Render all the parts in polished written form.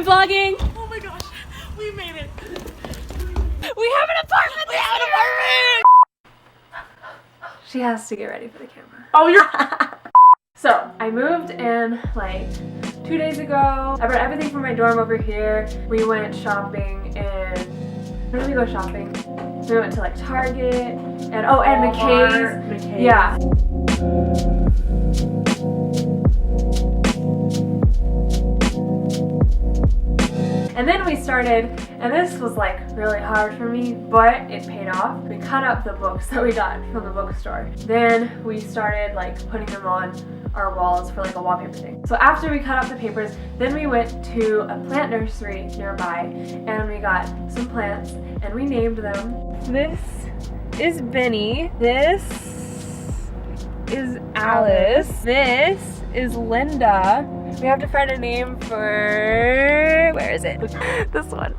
I'm vlogging. Oh my gosh, we made it. We have an apartment. We have an apartment. She has to get ready for the camera. Oh, you're. So I moved in like 2 days ago. I brought everything from my dorm over here. We went shopping and where did we go shopping? We went to like Target and and McKay's. Yeah. And then we started, and this was like really hard for me, but it paid off. We cut up the books that we got from the bookstore. Then we started like putting them on our walls for like a wallpaper thing. So after we cut up the papers, then we went to a plant nursery nearby and we got some plants and we named them. This is Benny. This is Alice. This is Linda. We have to find a name for, where is it? This one.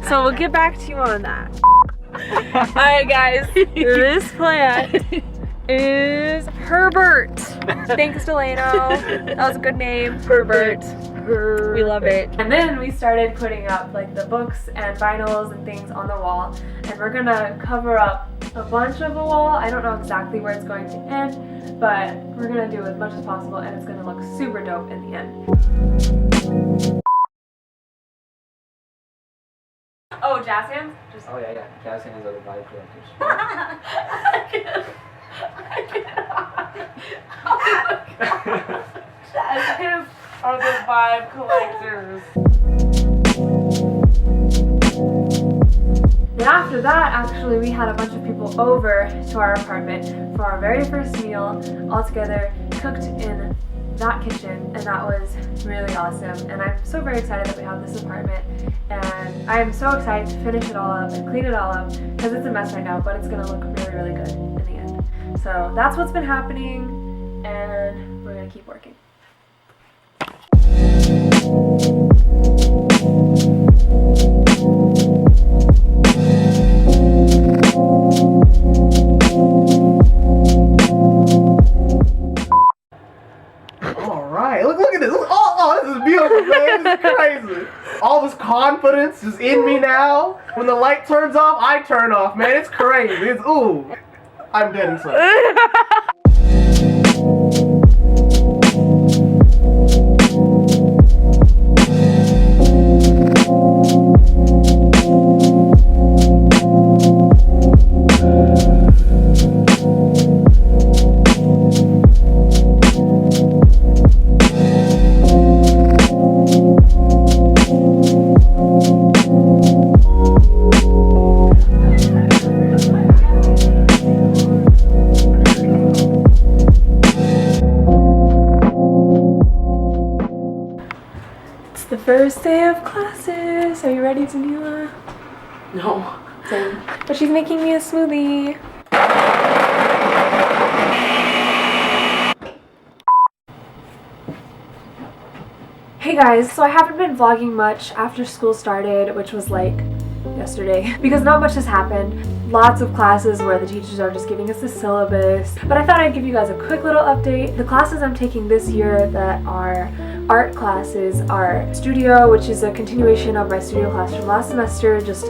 So we'll get back to you on that. Alright guys, this plant is Herbert. Thanks Delano. That was a good name. Herbert. We love it. And then we started putting up like the books and vinyls and things on the wall. And we're gonna cover up a bunch of the wall. I don't know exactly where it's going to end, but we're gonna do as much as possible and it's gonna look super dope in the end. Oh, jazz hands? Just... Oh yeah. Jazz hands are the vibe collectors. Jazz hands are the vibe collectors. Then after that, actually, we had a bunch of people over to our apartment for our very first meal, all together, cooked in that kitchen, and that was really awesome. And I'm so very excited that we have this apartment, and I'm so excited to finish it all up and clean it all up, because it's a mess right now, but it's gonna look really, really good in the end. So that's what's been happening, and we're gonna keep working. Alright, look at this. Oh, this is beautiful, man. This is crazy. All this confidence is in me now. When the light turns off, I turn off, man. It's crazy. It's ooh. I'm dead inside. The first day of classes. Are you ready, Daniela? No. Same. But she's making me a smoothie. Hey guys, so I haven't been vlogging much after school started, which was like yesterday, because not much has happened. Lots of classes where the teachers are just giving us the syllabus, but I thought I'd give you guys a quick little update. The classes I'm taking this year that are art classes are studio, which is a continuation of my studio class from last semester, just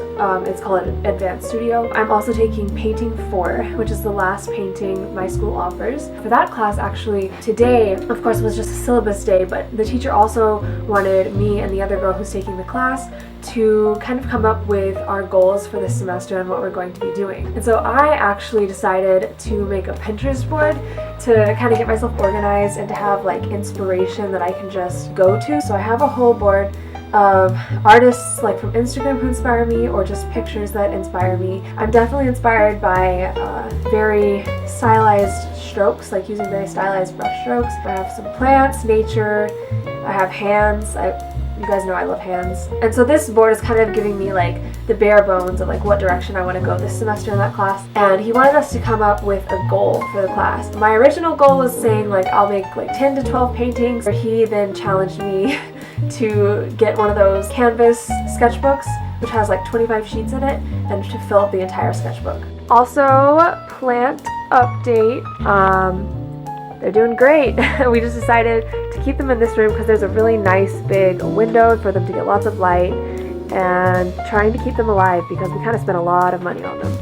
it's called Advanced Studio. I'm also taking Painting 4, which is the last painting my school offers. For that class, actually, today, of course, was just a syllabus day, but the teacher also wanted me and the other girl who's taking the class to kind of come up with our goals for this semester and what we're going to be doing. And so I actually decided to make a Pinterest board to kind of get myself organized and to have like inspiration that I can just go to. So I have a whole board of artists like from Instagram who inspire me, or just pictures that inspire me. I'm definitely inspired by very stylized strokes, like using very stylized brush strokes. I have some plants, nature, I have hands. You guys know I love hands. And so this board is kind of giving me like the bare bones of like what direction I want to go this semester in that class. And he wanted us to come up with a goal for the class. My original goal was saying like I'll make like 10 to 12 paintings. He then challenged me to get one of those canvas sketchbooks, which has like 25 sheets in it, and to fill up the entire sketchbook. Also, plant update. they're doing great. We just decided to keep them in this room because there's a really nice big window for them to get lots of light, and trying to keep them alive because we kind of spent a lot of money on them.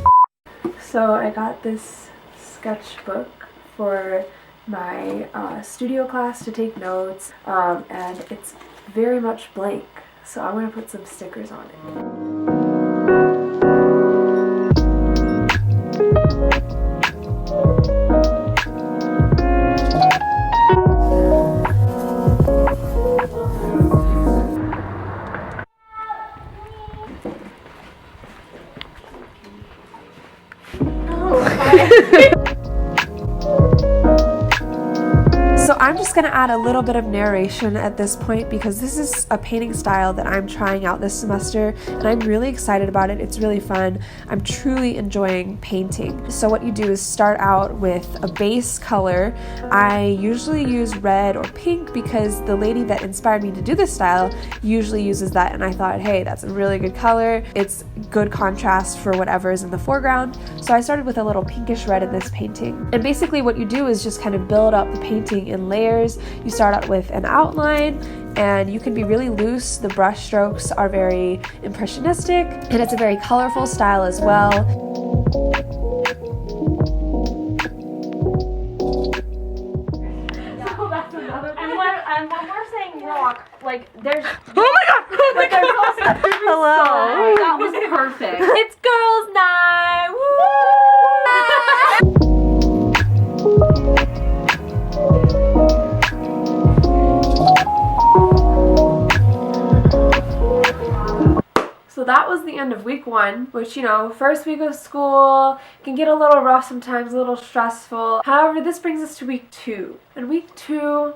So I got this sketchbook for my studio class to take notes, and it's very much blank, so I'm going to put some stickers on it. So I'm just going to add a little bit of narration at this point because this is a painting style that I'm trying out this semester and I'm really excited about it. It's really fun. I'm truly enjoying painting. So what you do is start out with a base color. I usually use red or pink because the lady that inspired me to do this style usually uses that, and I thought, hey, that's a really good color. It's good contrast for whatever is in the foreground. So I started with a little pinkish red in this painting. And basically what you do is just kind of build up the painting in layers. You start out with an outline and you can be really loose. The brush strokes are very impressionistic and it's a very colorful style as well. And when we're saying rock, like there's Oh my god! Oh my god! Hello! song. That was perfect. It's girls' night! Woo! So that was the end of week 1, which, you know, first week of school can get a little rough sometimes, a little stressful. However, this brings us to week 2. And week 2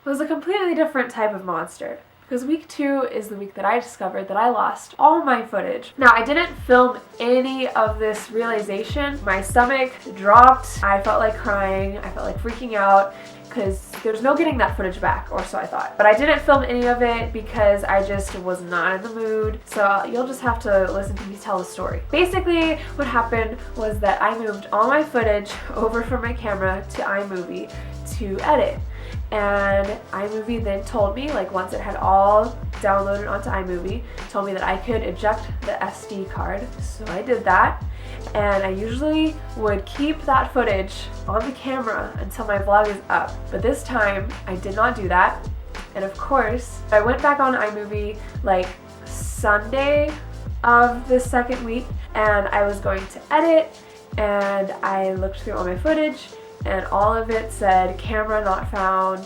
was a completely different type of monster. Because week 2 is the week that I discovered that I lost all my footage. Now, I didn't film any of this realization. My stomach dropped. I felt like crying. I felt like freaking out because there's no getting that footage back, or so I thought. But I didn't film any of it because I just was not in the mood. So you'll just have to listen to me tell the story. Basically, what happened was that I moved all my footage over from my camera to iMovie to edit. And iMovie then told me, like once it had all downloaded onto iMovie, told me that I could eject the SD card. So I did that. And I usually would keep that footage on the camera until my vlog is up. But this time, I did not do that. And of course, I went back on iMovie like Sunday of the second week, and I was going to edit, and I looked through all my footage, and all of it said camera not found,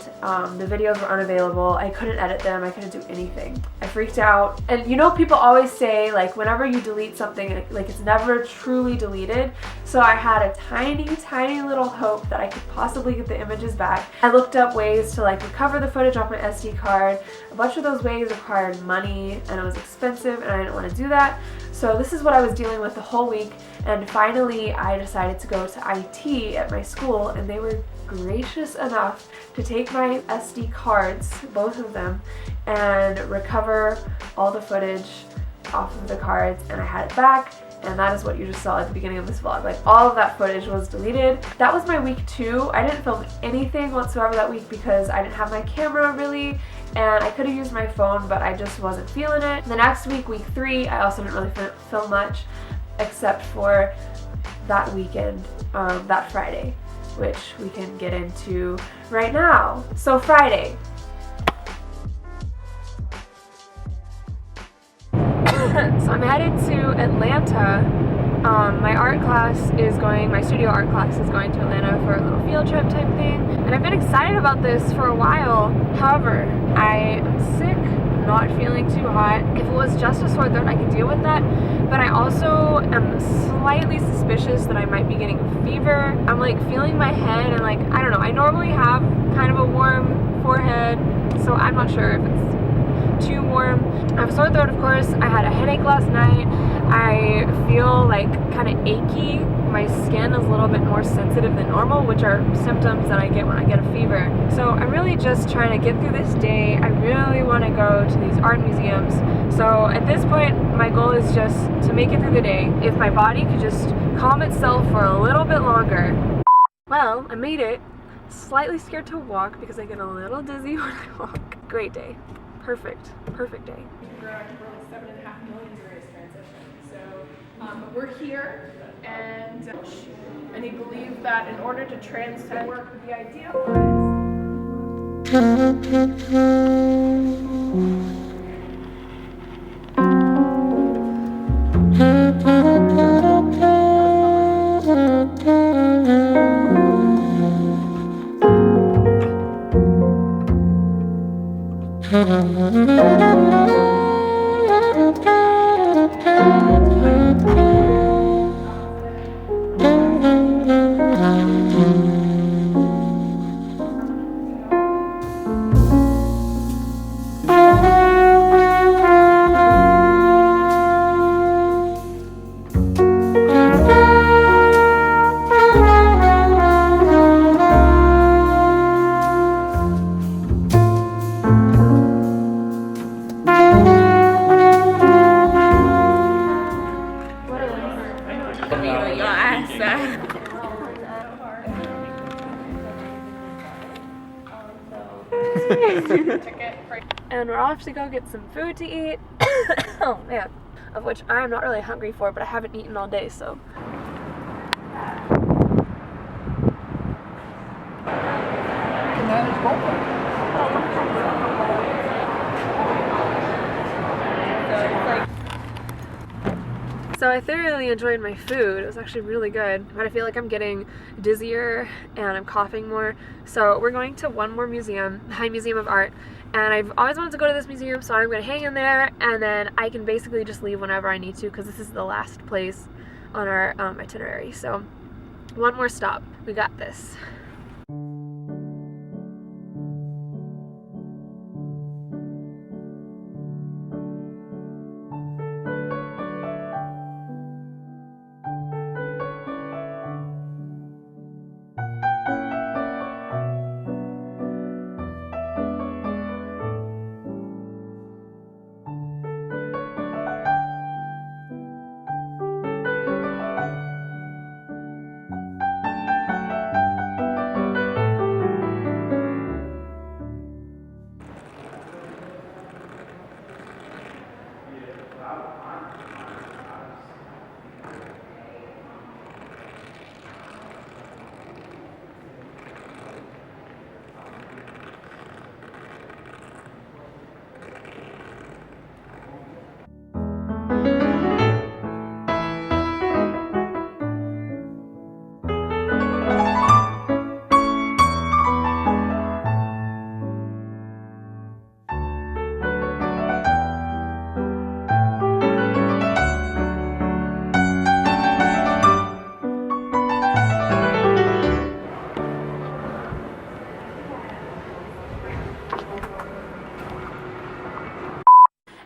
the videos were unavailable, I couldn't edit them, I couldn't do anything. I freaked out. And you know, people always say like whenever you delete something, like it's never truly deleted. So I had a tiny little hope that I could possibly get the images back. I looked up ways to like recover the footage off my SD card. A bunch of those ways required money and it was expensive and I didn't want to do that. So this is what I was dealing with the whole week, and finally I decided to go to IT at my school, and they were gracious enough to take my SD cards, both of them, and recover all the footage off of the cards, and I had it back, and that is what you just saw at the beginning of this vlog. Like all of that footage was deleted. That was my week 2. I didn't film anything whatsoever that week because I didn't have my camera really, and I could have used my phone, but I just wasn't feeling it. The next week, week 3, I also didn't really film much except for that weekend, that Friday, which we can get into right now. So Friday. So I'm headed to Atlanta. My studio art class is going to Atlanta for a little field trip type thing. And I've been excited about this for a while. However, I am sick, not feeling too hot. If it was just a sore throat, I could deal with that. But I also am slightly suspicious that I might be getting a fever. I'm like feeling my head and like, I don't know, I normally have kind of a warm forehead, so I'm not sure if it's too warm. I have a sore throat, of course. I had a headache last night. I feel like kind of achy. My skin is a little bit more sensitive than normal, which are symptoms that I get when I get a fever. So I'm really just trying to get through this day. I really want to go to these art museums. So at this point, my goal is just to make it through the day. If my body could just calm itself for a little bit longer. Well, I made it Slightly scared to walk because I get a little dizzy when I walk. Great day. Perfect day. We're like 7.5 million various transitions. So we're here, and he believed that in order to transcend work would be ideal. And we're off to go get some food to eat. Oh man, of which I am not really hungry for, but I haven't eaten all day, so. So I thoroughly enjoyed my food. It was actually really good, but I feel like I'm getting dizzier and I'm coughing more. So we're going to one more museum, the High Museum of Art, and I've always wanted to go to this museum, so I'm going to hang in there, and then I can basically just leave whenever I need to because this is the last place on our itinerary. So one more stop. We got this.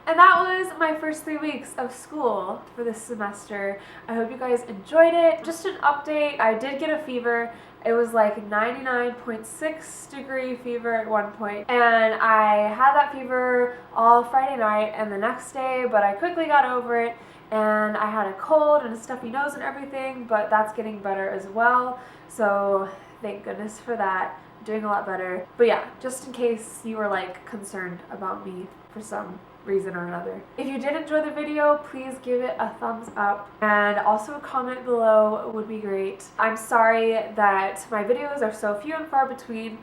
And that was my first 3 weeks of school for this semester. I hope you guys enjoyed it. Just an update, I did get a fever. It was like 99.6 degree fever at one point, and I had that fever all Friday night and the next day, but I quickly got over it, and I had a cold and a stuffy nose and everything, but that's getting better as well, so thank goodness for that. I'm doing a lot better. But yeah, just in case you were like concerned about me for some reason or another. If you did enjoy the video, please give it a thumbs up, and also a comment below would be great. I'm sorry that my videos are so few and far between,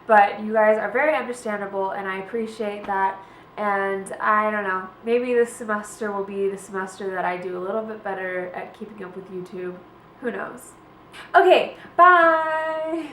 but you guys are very understandable and I appreciate that. And I don't know, maybe this semester will be the semester that I do a little bit better at keeping up with YouTube. Who knows? Okay, bye!